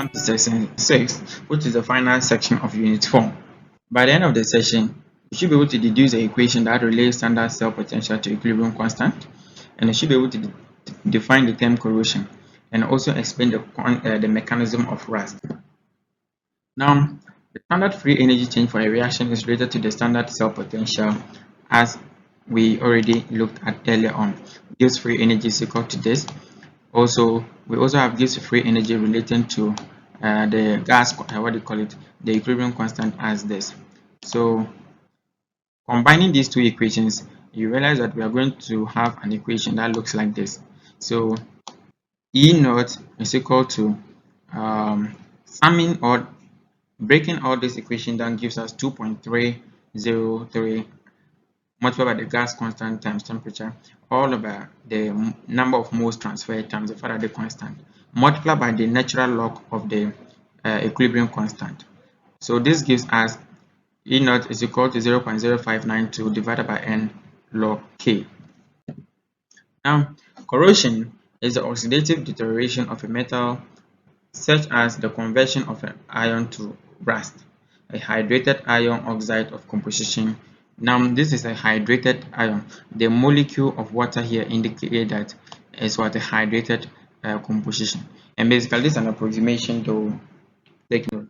Welcome to section 6, which is the final section of unit 4. By the end of the session, you should be able to deduce the equation that relates standard cell potential to equilibrium constant, and you should be able to define the term corrosion and also explain the mechanism of rust. Now, the standard free energy change for a reaction is related to the standard cell potential, as we already looked at earlier on. Gibbs free energy is equal to this. We also have Gibbs free energy relating to the gas, the equilibrium constant as this. So combining these two equations, you realize that we are going to have an equation that looks like this. So E naught is equal to summing or breaking all this equation down gives us 2.303 multiplied by the gas constant times temperature, all over the number of moles transferred times the Faraday constant, multiplied by the natural log of the equilibrium constant. So this gives us E naught is equal to 0.0592 divided by n log K. Now, corrosion is the oxidative deterioration of a metal, such as the conversion of an iron to rust, a hydrated iron oxide of composition. Now, this is a hydrated ion. The molecule of water here indicates that it's what a hydrated composition. And basically, this is an approximation to take note.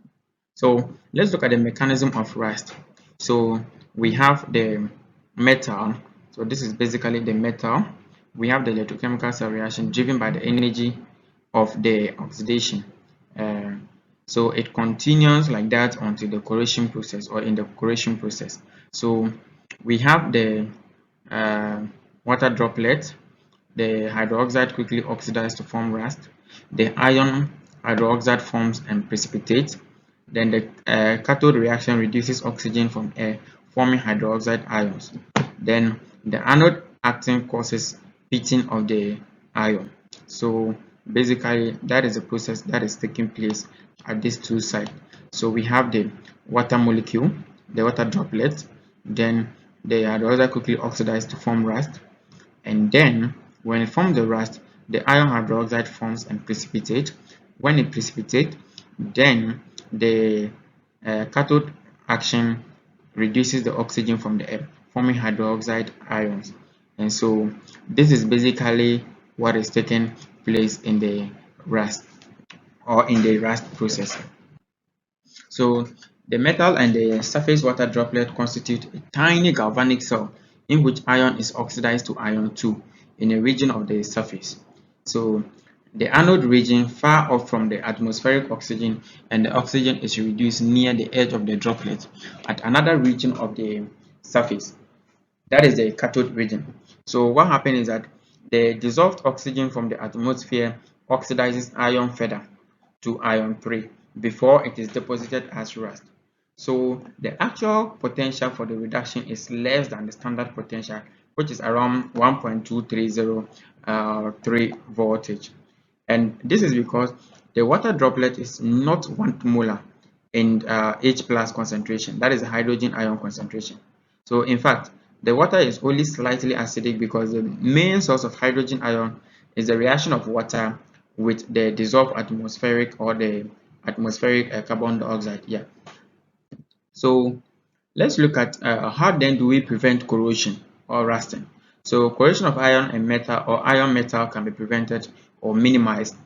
So let's look at the mechanism of rust. So we have the metal. So this is basically the metal. We have the electrochemical cell reaction driven by the energy of the oxidation. So it continues like that until the corrosion process or in the corrosion process. So we have the water droplet. The hydroxide quickly oxidizes to form rust. The iron hydroxide forms and precipitates. Then the cathode reaction reduces oxygen from air, forming hydroxide ions. Then the anode acting causes pitting of the ion. So basically, that is the process that is taking place at these two sites. So we have the water molecule, the water droplet, then the hydroxide quickly oxidizes to form rust, and then when it forms the rust, the iron hydroxide forms and precipitates. When it precipitates, then the cathode action reduces the oxygen from the air, forming hydroxide ions. And so this is basically what is taking place in the rust or in the rust process. So the metal and the surface water droplet constitute a tiny galvanic cell in which iron is oxidized to iron 2 in a region of the surface. So the anode region far off from the atmospheric oxygen, and the oxygen is reduced near the edge of the droplet at another region of the surface. That is the cathode region. So what happens is that the dissolved oxygen from the atmosphere oxidizes iron further to iron 3 before it is deposited as rust. So the actual potential for the reduction is less than the standard potential, which is around 1.2303 voltage. And this is because the water droplet is not 1 molar in H plus concentration. That is the hydrogen ion concentration. So in fact, the water is only slightly acidic because the main source of hydrogen ion is the reaction of water with the dissolved atmospheric or the atmospheric carbon dioxide. Yeah. So let's look at how then do we prevent corrosion or rusting. So corrosion of iron and metal or iron metal can be prevented or minimized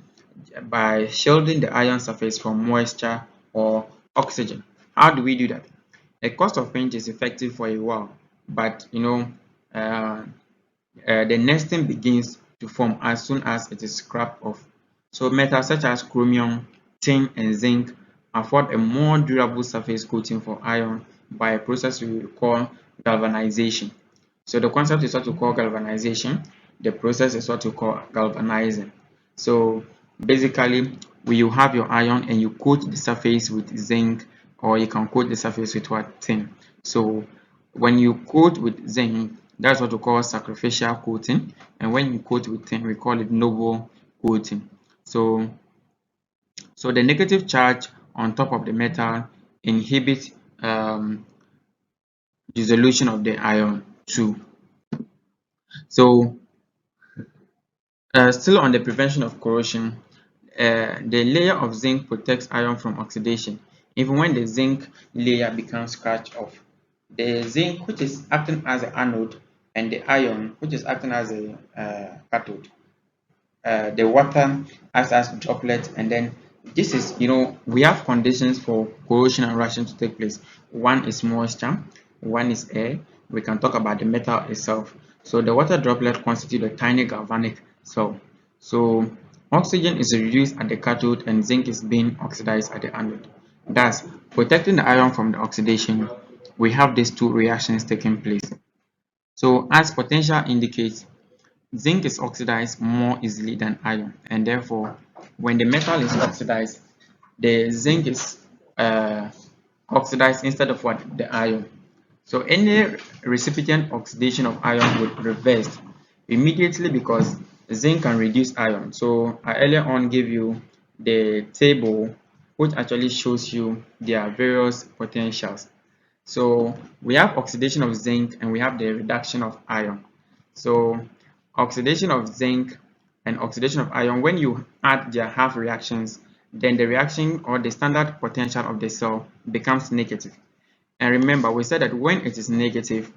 by shielding the iron surface from moisture or oxygen. How do we do that? A coat of paint is effective for a while, but the nesting begins to form as soon as it is scraped off. So metals such as chromium, tin, and zinc afford a more durable surface coating for iron by a process we call galvanization. So the concept is what we call galvanization. The process is what we call galvanizing. So basically, you have your iron and you coat the surface with zinc, or you can coat the surface with what? Tin. So when you coat with zinc, that's what we call sacrificial coating, and when you coat with tin, we call it noble coating. So the negative charge on top of the metal inhibits dissolution of the iron too. So still on the prevention of corrosion, the layer of zinc protects iron from oxidation even when the zinc layer becomes scratched off. The zinc, which is acting as an anode, and the iron, which is acting as a cathode. The water acts as droplets, and then this is, we have conditions for corrosion and reaction to take place. One is moisture, one is air. We can talk about the metal itself. So the water droplet constitute a tiny galvanic cell. So oxygen is reduced at the cathode and zinc is being oxidized at the anode. Thus, protecting the iron from the oxidation, we have these two reactions taking place. So as potential indicates, zinc is oxidized more easily than iron, and therefore, when the metal is oxidized, the zinc is oxidized instead of what? The iron. So any recipient oxidation of iron would reverse immediately because zinc can reduce iron. So I earlier on gave you the table which actually shows you their various potentials. So we have oxidation of zinc and we have the reduction of iron. So oxidation of zinc and oxidation of iron, when you add their half reactions, then the reaction or the standard potential of the cell becomes negative. And remember, we said that when it is negative,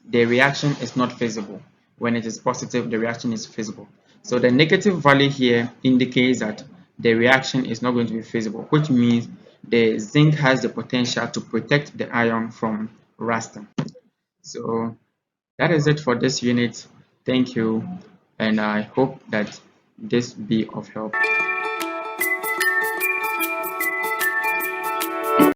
the reaction is not feasible. When it is positive, the reaction is feasible. So the negative value here indicates that the reaction is not going to be feasible, which means the zinc has the potential to protect the iron from rusting. So that is it for this unit. Thank you, and I hope that this be of help.